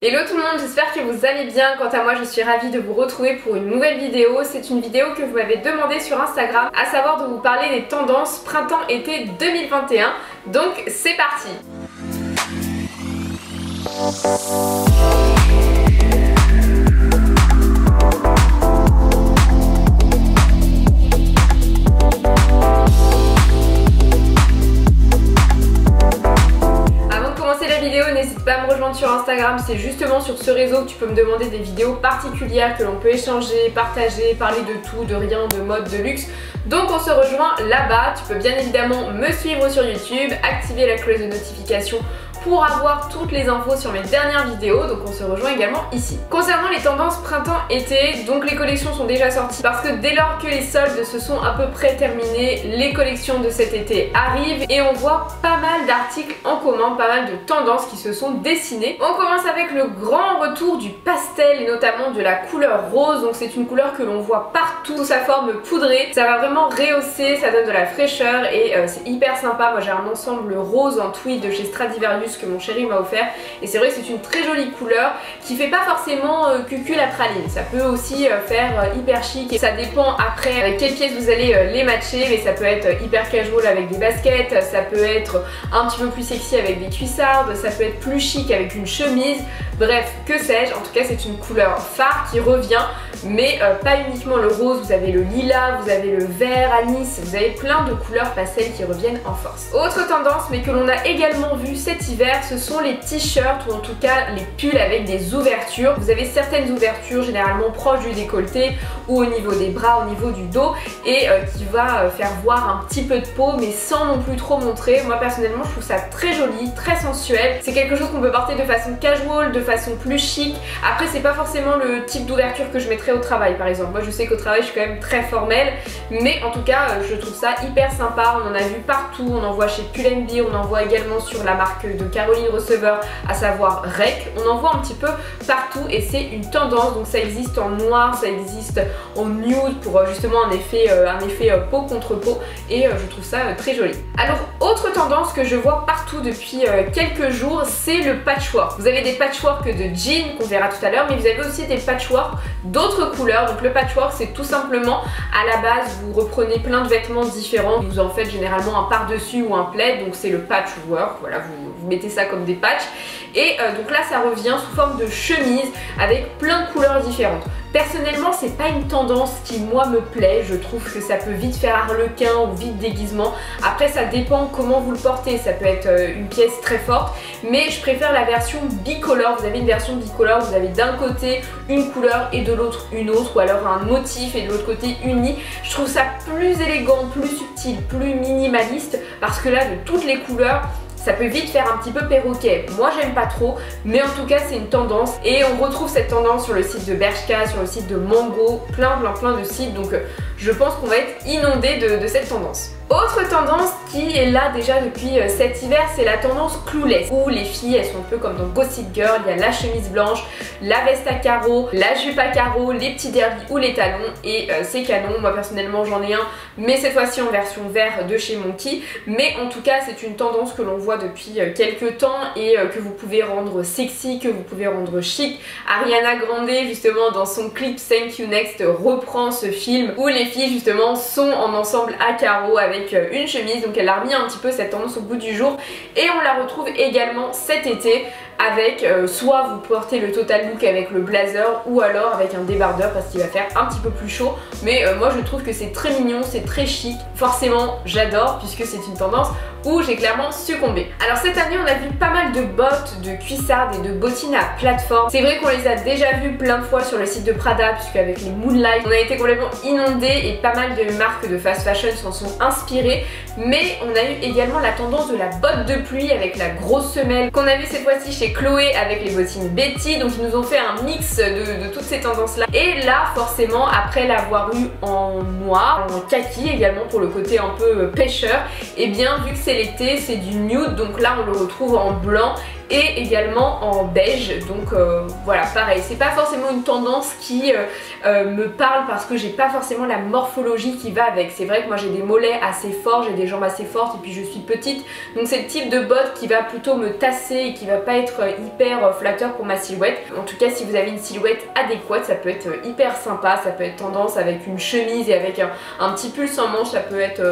Hello tout le monde, j'espère que vous allez bien. Quant à moi, je suis ravie de vous retrouver pour une nouvelle vidéo. C'est une vidéo que vous m'avez demandé sur Instagram, à savoir de vous parler des tendances printemps-été 2021. Donc c'est parti. N'hésite pas à me rejoindre sur Instagram, c'est justement sur ce réseau que tu peux me demander des vidéos particulières, que l'on peut échanger, partager, parler de tout, de rien, de mode, de luxe. Donc on se rejoint là-bas. Tu peux bien évidemment me suivre sur YouTube, activer la cloche de notification pour avoir toutes les infos sur mes dernières vidéos, donc on se rejoint également ici. Concernant les tendances printemps-été, donc les collections sont déjà sorties parce que dès lors que les soldes se sont à peu près terminés, les collections de cet été arrivent et on voit pas mal d'articles en commun, pas mal de tendances qui se sont dessinées. On commence avec le grand retour du pastel et notamment de la couleur rose, donc c'est une couleur que l'on voit partout sous sa forme poudrée. Ça va vraiment rehausser, ça donne de la fraîcheur et c'est hyper sympa. Moi j'ai un ensemble rose en tweed de chez Stradivarius que mon chéri m'a offert et c'est vrai que c'est une très jolie couleur qui fait pas forcément cucul à praline. Ça peut aussi faire hyper chic et ça dépend après avec quelles pièces vous allez les matcher, mais ça peut être hyper casual avec des baskets, ça peut être un petit peu plus sexy avec des cuissardes, ça peut être plus chic avec une chemise, bref, que sais-je. En tout cas c'est une couleur phare qui revient, mais pas uniquement le rose, vous avez le lilas, vous avez le vert anis, vous avez plein de couleurs pastel qui reviennent en force. Autre tendance, mais que l'on a également vu cet hiver, ce sont les t-shirts ou en tout cas les pulls avec des ouvertures. Vous avez certaines ouvertures généralement proches du décolleté ou au niveau des bras, au niveau du dos et qui va faire voir un petit peu de peau mais sans non plus trop montrer. Moi personnellement je trouve ça très joli, très sensuel. C'est quelque chose qu'on peut porter de façon casual, de façon plus chic. Après c'est pas forcément le type d'ouverture que je mettrais au travail par exemple. Moi je sais qu'au travail je suis quand même très formelle, mais en tout cas je trouve ça hyper sympa. On en a vu partout, on en voit chez Pull&Bear, on en voit également sur la marque de Caroline Receveur, à savoir Rec. On en voit un petit peu partout et c'est une tendance. Donc ça existe en noir, ça existe en nude pour justement un effet peau contre peau et je trouve ça très joli. Alors autre tendance que je vois partout depuis quelques jours, c'est le patchwork. Vous avez des patchwork de jeans qu'on verra tout à l'heure, mais vous avez aussi des patchwork d'autres couleurs. Donc le patchwork c'est tout simplement à la base vous reprenez plein de vêtements différents, vous en faites généralement un par-dessus ou un plaid, donc c'est le patchwork. Voilà, vous mettez ça comme des patchs et donc là ça revient sous forme de chemise avec plein de couleurs différentes. Personnellement c'est pas une tendance qui moi me plaît, je trouve que ça peut vite faire harlequin ou vite déguisement. Après ça dépend comment vous le portez, ça peut être une pièce très forte, mais je préfère la version bicolore. Vous avez une version bicolore, vous avez d'un côté une couleur et de l'autre une autre, ou alors un motif et de l'autre côté uni. Je trouve ça plus élégant, plus subtil, plus minimaliste parce que là de toutes les couleurs ça peut vite faire un petit peu perroquet. Moi j'aime pas trop, mais en tout cas c'est une tendance et on retrouve cette tendance sur le site de Bershka, sur le site de Mango, plein de sites, donc je pense qu'on va être inondé de cette tendance. Autre tendance qui est là déjà depuis cet hiver, c'est la tendance clouless, où les filles elles sont un peu comme dans Gossip Girl, il y a la chemise blanche, la veste à carreaux, la jupe à carreaux, les petits derbies ou les talons et c'est canon. Moi personnellement j'en ai un, mais cette fois-ci en version vert de chez Monkey, mais en tout cas c'est une tendance que l'on voit depuis quelques temps et que vous pouvez rendre sexy, que vous pouvez rendre chic. Ariana Grande justement dans son clip Thank You Next reprend ce film où les filles justement sont en ensemble à carreaux avec une chemise, donc elle a remis un petit peu cette tendance au goût du jour et on la retrouve également cet été avec soit vous portez le total look avec le blazer ou alors avec un débardeur parce qu'il va faire un petit peu plus chaud, mais moi je trouve que c'est très mignon, c'est très chic. Forcément j'adore puisque c'est une tendance où j'ai clairement succombé. Alors cette année on a vu pas mal de bottes, de cuissardes et de bottines à plateforme. C'est vrai qu'on les a déjà vues plein de fois sur le site de Prada puisque avec les Moonlight on a été complètement inondés et pas mal de marques de fast fashion s'en sont inspirées, mais on a eu également la tendance de la botte de pluie avec la grosse semelle qu'on a vu cette fois-ci chez Chloé avec les bottines Betty. Donc ils nous ont fait un mix de toutes ces tendances là et là forcément après l'avoir eu en noir, en kaki également pour le côté un peu pêcheur, et bien vu que c'est l'été c'est du nude, donc là on le retrouve en blanc et également en beige. Donc voilà, pareil, c'est pas forcément une tendance qui me parle parce que j'ai pas forcément la morphologie qui va avec. C'est vrai que moi j'ai des mollets assez forts, j'ai des jambes assez fortes et puis je suis petite, donc c'est le type de botte qui va plutôt me tasser et qui va pas être hyper flatteur pour ma silhouette. En tout cas, si vous avez une silhouette adéquate, ça peut être hyper sympa, ça peut être tendance avec une chemise et avec un petit pull sans manche, ça peut être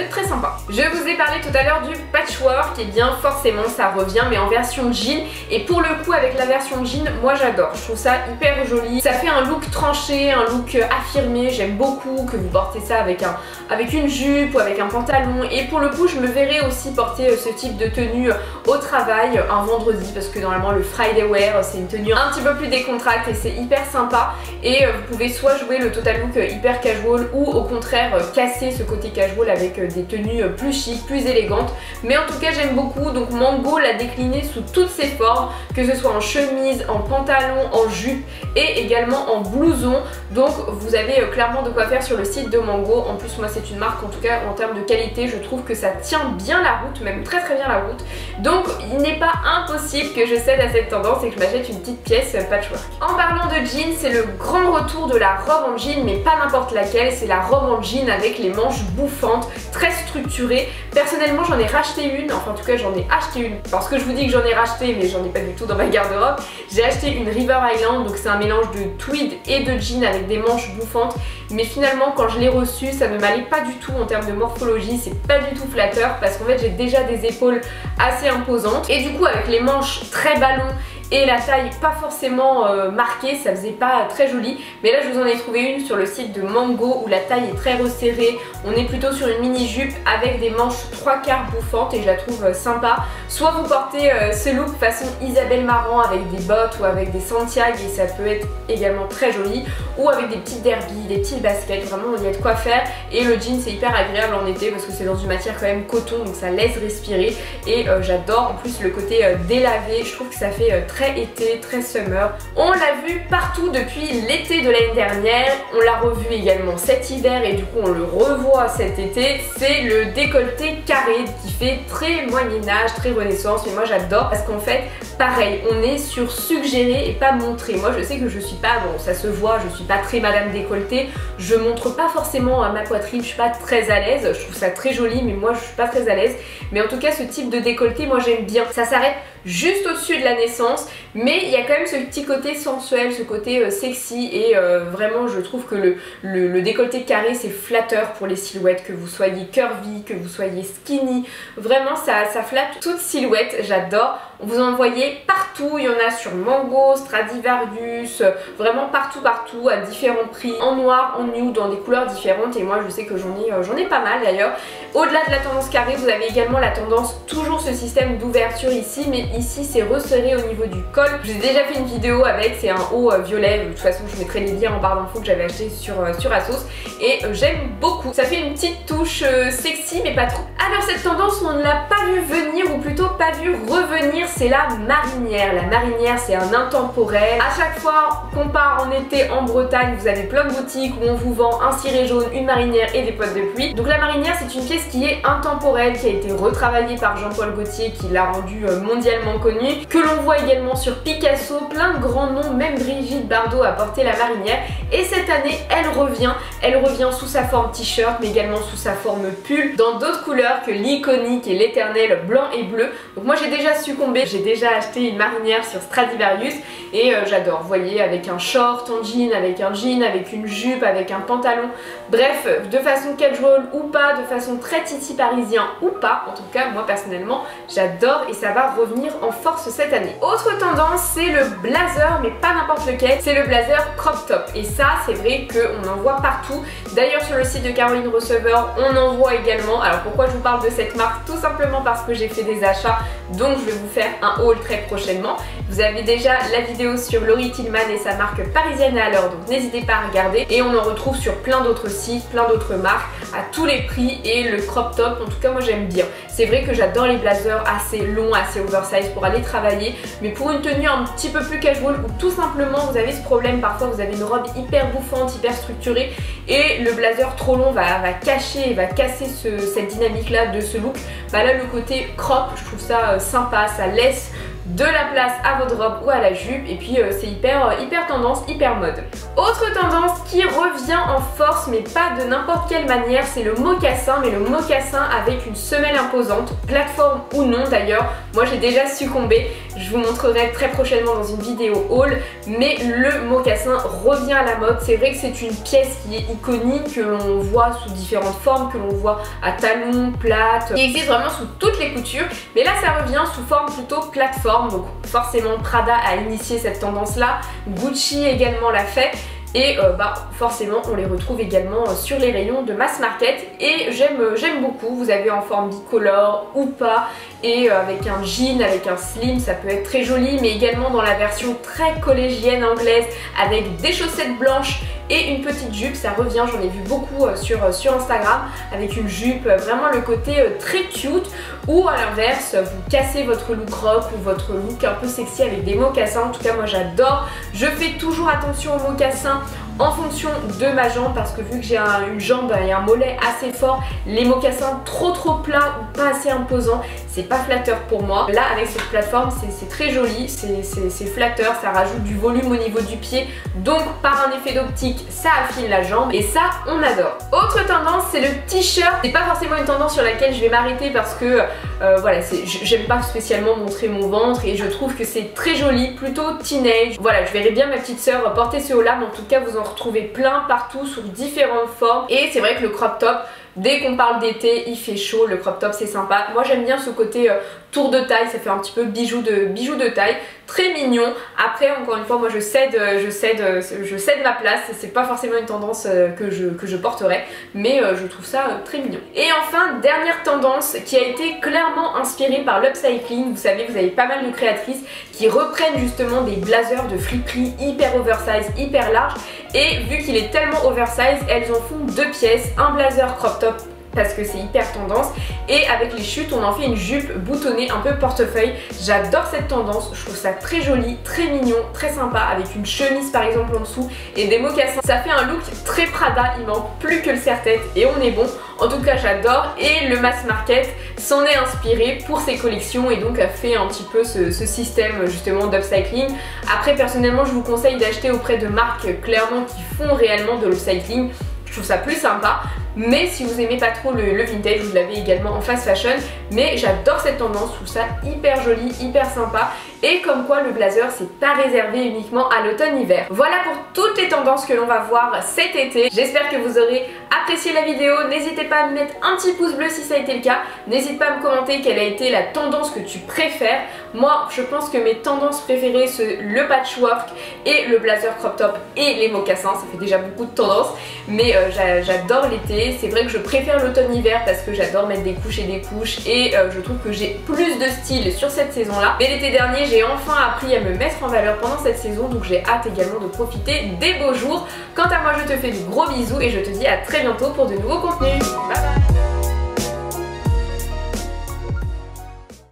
très sympa. Je vous ai parlé tout à l'heure du patchwork, et bien forcément ça revient mais en version jean, et pour le coup avec la version jean, moi j'adore, je trouve ça hyper joli, ça fait un look tranché, un look affirmé, j'aime beaucoup que vous portez ça avec une jupe ou avec un pantalon, et pour le coup je me verrais aussi porter ce type de tenue au travail un vendredi, parce que normalement le Friday wear c'est une tenue un petit peu plus décontractée et c'est hyper sympa, et vous pouvez soit jouer le total look hyper casual ou au contraire casser ce côté casual avec des tenues plus chic, plus élégantes. Mais en tout cas j'aime beaucoup, donc Mango l'a décliné sous toutes ses formes, que ce soit en chemise, en pantalon, en jupe et également en blouson. Donc vous avez clairement de quoi faire sur le site de Mango. En plus moi c'est une marque, en tout cas en termes de qualité, je trouve que ça tient bien la route, même très bien la route. Donc il n'est pas impossible que je cède à cette tendance et que je m'achète une petite pièce patchwork. En parlant de jean, c'est le grand retour de la robe en jean, mais pas n'importe laquelle, c'est la robe en jean avec les manches bouffantes, très structurées. Personnellement j'en ai racheté une, enfin en tout cas j'en ai acheté une, parce que je vous dis que j'en ai racheté mais j'en ai pas du tout dans ma garde-robe. J'ai acheté une River Island, donc c'est un mélange de tweed et de jean avec des manches bouffantes, mais finalement quand je l'ai reçue ça ne m'allait pas du tout en termes de morphologie, c'est pas du tout flatteur parce qu'en fait j'ai déjà des épaules assez imposantes, et du coup avec les manches très ballons et la taille pas forcément marquée, ça faisait pas très joli. Mais là je vous en ai trouvé une sur le site de Mango où la taille est très resserrée, on est plutôt sur une mini jupe avec des manches 3/4 bouffantes et je la trouve sympa. Soit vous portez ce look façon Isabelle Marant avec des bottes ou avec des Santiago et ça peut être également très joli, ou avec des petites derbies, des petites baskets, vraiment il y a de quoi faire. Et le jean c'est hyper agréable en été parce que c'est dans une matière quand même coton, donc ça laisse respirer, et j'adore en plus le côté délavé, je trouve que ça fait très été, très summer. On l'a vu partout depuis l'été de l'année dernière, on l'a revu également cet hiver et du coup on le revoit cet été, c'est le décolleté carré qui fait très Moyen-Âge, très Renaissance, mais moi j'adore parce qu'en fait pareil, on est sur suggérer et pas montrer. Moi je sais que je suis pas, bon ça se voit, je suis pas très madame décolleté, je montre pas forcément ma poitrine, je suis pas très à l'aise, je trouve ça très joli mais moi je suis pas très à l'aise. Mais en tout cas ce type de décolleté moi j'aime bien, ça s'arrête juste au-dessus de la naissance, mais il y a quand même ce petit côté sensuel, ce côté sexy, et vraiment je trouve que le décolleté carré c'est flatteur pour les silhouettes, que vous soyez curvy, que vous soyez skinny, vraiment ça flatte toute silhouette, j'adore. Vous en voyez partout, il y en a sur Mango, Stradivarius, vraiment partout à différents prix, en noir, en nude, dans des couleurs différentes, et moi je sais que j'en ai pas mal d'ailleurs. Au-delà de la tendance carrée, vous avez également la tendance, toujours ce système d'ouverture ici, mais ici c'est resserré au niveau du col. J'ai déjà fait une vidéo avec, c'est un haut violet, de toute façon je mettrai les liens en barre d'infos que j'avais acheté sur Asos, et j'aime beaucoup. Ça fait une petite touche sexy mais pas trop. Alors cette tendance on ne l'a pas vu venir, ou plutôt pas vu revenir, c'est la marinière. La marinière c'est un intemporel. À chaque fois qu'on part en été en Bretagne, vous avez plein de boutiques où on vous vend un ciré jaune, une marinière et des potes de pluie. Donc la marinière c'est une pièce qui est intemporelle, qui a été retravaillée par Jean-Paul Gaultier, qui l'a rendue mondialement connue, que l'on voit également sur Picasso, plein de grands noms, même Brigitte Bardot a porté la marinière, et cette année elle revient sous sa forme t-shirt mais également sous sa forme pull, dans d'autres couleurs que l'iconique et l'éternel blanc et bleu. Donc moi j'ai déjà succombé, j'ai déjà acheté une marinière sur Stradivarius et j'adore, vous voyez, avec un short en jean, avec une jupe, avec un pantalon, bref, de façon casual ou pas, de façon très titi parisien ou pas, en tout cas moi personnellement j'adore et ça va revenir en force cette année. Autre tendance c'est le blazer, mais pas n'importe lequel, c'est le blazer crop top, et ça c'est vrai qu'on en voit partout. D'ailleurs sur le site de Caroline Receveur on en voit également. Alors pourquoi je vous parle de cette marque? Tout simplement parce que j'ai fait des achats, donc je vais vous faire un haul très prochainement. Vous avez déjà la vidéo sur Laurie Tillman et sa marque parisienne à l'heure, donc n'hésitez pas à regarder, et on en retrouve sur plein d'autres sites, plein d'autres marques, à tous les prix, et le crop top en tout cas moi j'aime bien. C'est vrai que j'adore les blazers assez longs, assez oversize pour aller travailler, mais pour une tenue un petit peu plus casual, ou tout simplement vous avez ce problème, parfois vous avez une robe hyper bouffante, hyper structurée, et le blazer trop long va cacher et va casser cette dynamique là de ce look. Bah là le côté crop, je trouve ça sympa, ça laisse de la place à votre robe ou à la jupe, et puis c'est hyper tendance, hyper mode. Autre tendance qui revient en force, mais pas de n'importe quelle manière, c'est le mocassin, mais le mocassin avec une semelle imposante, plateforme ou non d'ailleurs. Moi j'ai déjà succombé, je vous montrerai très prochainement dans une vidéo haul, mais le mocassin revient à la mode. C'est vrai que c'est une pièce qui est iconique, que l'on voit sous différentes formes, que l'on voit à talons, plates, qui existe vraiment sous toutes les coutures, mais là ça revient sous forme plutôt plateforme, donc forcément Prada a initié cette tendance là, Gucci également l'a fait. Et forcément on les retrouve également sur les rayons de mass market et j'aime beaucoup. Vous avez en forme bicolore ou pas, et avec un jean, avec un slim, ça peut être très joli, mais également dans la version très collégienne anglaise avec des chaussettes blanches et une petite jupe. Ça revient, j'en ai vu beaucoup sur Instagram, avec une jupe, vraiment le côté très cute. Ou à l'inverse, vous cassez votre look rock ou votre look un peu sexy avec des mocassins. En tout cas moi j'adore. Je fais toujours attention aux mocassins en fonction de ma jambe, parce que vu que j'ai une jambe et un mollet assez fort, les mocassins trop plats ou pas assez imposants, c'est pas flatteur pour moi. Là avec cette plateforme c'est très joli, c'est flatteur, ça rajoute du volume au niveau du pied, donc par un effet d'optique ça affine la jambe et ça on adore. Autre tendance, c'est le t-shirt. C'est pas forcément une tendance sur laquelle je vais m'arrêter parce que voilà, j'aime pas spécialement montrer mon ventre et je trouve que c'est très joli, plutôt teenage. Voilà, je verrais bien ma petite sœur porter ce haut là, mais en tout cas vous en retrouvez plein partout sous différentes formes. Et c'est vrai que le crop top, dès qu'on parle d'été, il fait chaud, le crop top c'est sympa. Moi j'aime bien ce côté tour de taille, ça fait un petit peu bijou de taille, très mignon. Après encore une fois, moi je cède ma place, c'est pas forcément une tendance que je porterai, mais je trouve ça très mignon. Et enfin, dernière tendance qui a été clairement inspirée par l'upcycling. Vous savez, vous avez pas mal de créatrices qui reprennent justement des blazers de friperie hyper oversize, hyper large, et vu qu'il est tellement oversize, elles en font deux pièces, un blazer crop top parce que c'est hyper tendance, et avec les chutes on en fait une jupe boutonnée un peu portefeuille. J'adore cette tendance, je trouve ça très joli, très mignon, très sympa, avec une chemise par exemple en dessous et des mocassins. Ça fait un look très Prada, il manque plus que le serre-tête et on est bon. En tout cas j'adore, et le mass market s'en est inspiré pour ses collections et donc a fait un petit peu ce système justement d'upcycling. Après personnellement je vous conseille d'acheter auprès de marques clairement qui font réellement de l'upcycling. Je trouve ça plus sympa, mais si vous aimez pas trop le vintage, vous l'avez également en fast fashion. Mais j'adore cette tendance, je trouve ça hyper joli, hyper sympa. Et comme quoi le blazer c'est pas réservé uniquement à l'automne-hiver. Voilà pour toutes les tendances que l'on va voir cet été. J'espère que vous aurez apprécié la vidéo. N'hésitez pas à me mettre un petit pouce bleu si ça a été le cas. N'hésite pas à me commenter quelle a été la tendance que tu préfères. Moi je pense que mes tendances préférées c'est le patchwork et le blazer crop top et les mocassins. Ça fait déjà beaucoup de tendances, mais j'adore l'été. C'est vrai que je préfère l'automne-hiver parce que j'adore mettre des couches et des couches, et je trouve que j'ai plus de style sur cette saison là. Mais l'été dernier j'ai enfin appris à me mettre en valeur pendant cette saison, donc j'ai hâte également de profiter des beaux jours. Quant à moi je te fais de gros bisous et je te dis à très bientôt pour de nouveaux contenus. Bye bye.